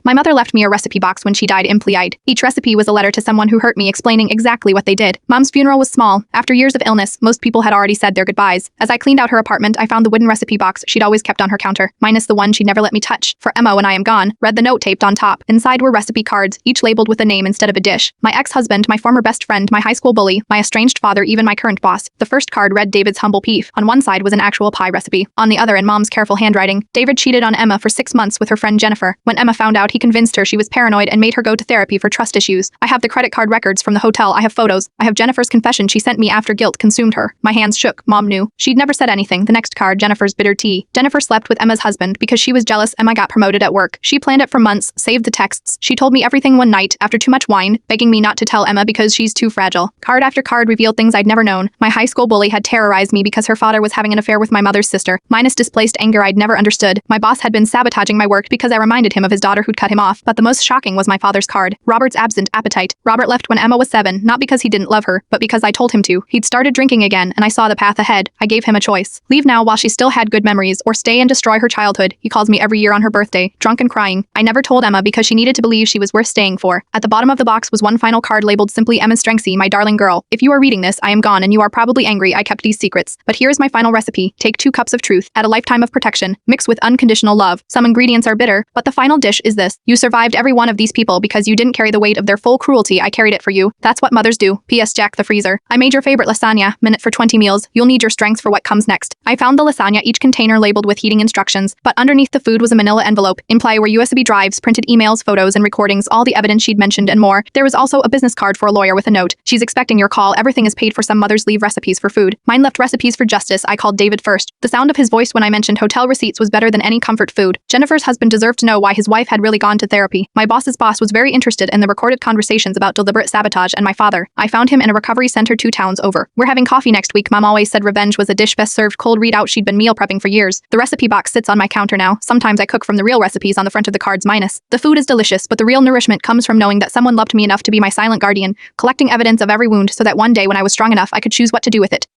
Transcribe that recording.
My mother left me a recipe box when she died empty-eyed. Each recipe was a letter to someone who hurt me explaining exactly what they did. Mom's funeral was small. After years of illness, most people had already said their goodbyes. As I cleaned out her apartment, I found the wooden recipe box she'd always kept on her counter, minus the one she'd never let me touch. For Emma when I am gone, read the note taped on top. Inside were recipe cards, each labeled with a name instead of a dish. My ex-husband, my former best friend, my high school bully, my estranged father, even my current boss. The first card read David's humble beef. On one side was an actual pie recipe. On the other, in Mom's careful handwriting, David cheated on Emma for 6 months with her friend Jennifer. When Emma found out, he convinced her she was paranoid and made her go to therapy for trust issues. I have the credit card records from the hotel. I have photos. I have Jennifer's confession she sent me after guilt consumed her. My hands shook. Mom knew. She'd never said anything. The next card, Jennifer's bitter tea. Jennifer slept with Emma's husband because she was jealous Emma got promoted at work. She planned it for months, saved the texts. She told me everything one night after too much wine, begging me not to tell Emma because she's too fragile. Card after card revealed things I'd never known. My high school bully had terrorized me because her father was having an affair with my mother's sister. Minus displaced anger I'd never understood. My boss had been sabotaging my work because I reminded him of his daughter who'd cut him off. But the most shocking was my father's card. Robert's absent appetite. Robert left when Emma was 7, not because he didn't love her, but because I told him to. He'd started drinking again, and I saw the path ahead. I gave him a choice. Leave now while she still had good memories, or stay and destroy her childhood. He calls me every year on her birthday, drunk and crying. I never told Emma because she needed to believe she was worth staying for. At the bottom of the box was one final card labeled simply Emma Strengtsy, my darling girl. If you are reading this, I am gone and you are probably angry I kept these secrets. But here is my final recipe. Take 2 cups of truth, add a lifetime of protection, mix with unconditional love. Some ingredients are bitter, but the final dish is this. You survived every one of these people because you didn't carry the weight of their full cruelty. I carried it for you. That's what mothers do. P.S. Jack the freezer. I made your favorite lasagna, minute for 20 meals. You'll need your strength for what comes next. I found the lasagna, each container labeled with heating instructions, but underneath the food was a manila envelope. In play were USB drives, printed emails, photos, and recordings, all the evidence she'd mentioned and more. There was also a business card for a lawyer with a note. She's expecting your call. Everything is paid for. Some mothers leave recipes for food. Mine left recipes for justice. I called David first. The sound of his voice when I mentioned hotel receipts was better than any comfort food. Jennifer's husband deserved to know why his wife had really gone to therapy. My boss's boss was very interested in the recorded conversations about deliberate sabotage and my father. I found him in a recovery center 2 towns over. We're having coffee next week. Mom always said revenge was a dish best served cold. Read out she'd been meal prepping for years. The recipe box sits on my counter now. Sometimes I cook from the real recipes on the front of the cards minus. The food is delicious, but the real nourishment comes from knowing that someone loved me enough to be my silent guardian, collecting evidence of every wound so that one day when I was strong enough I could choose what to do with it.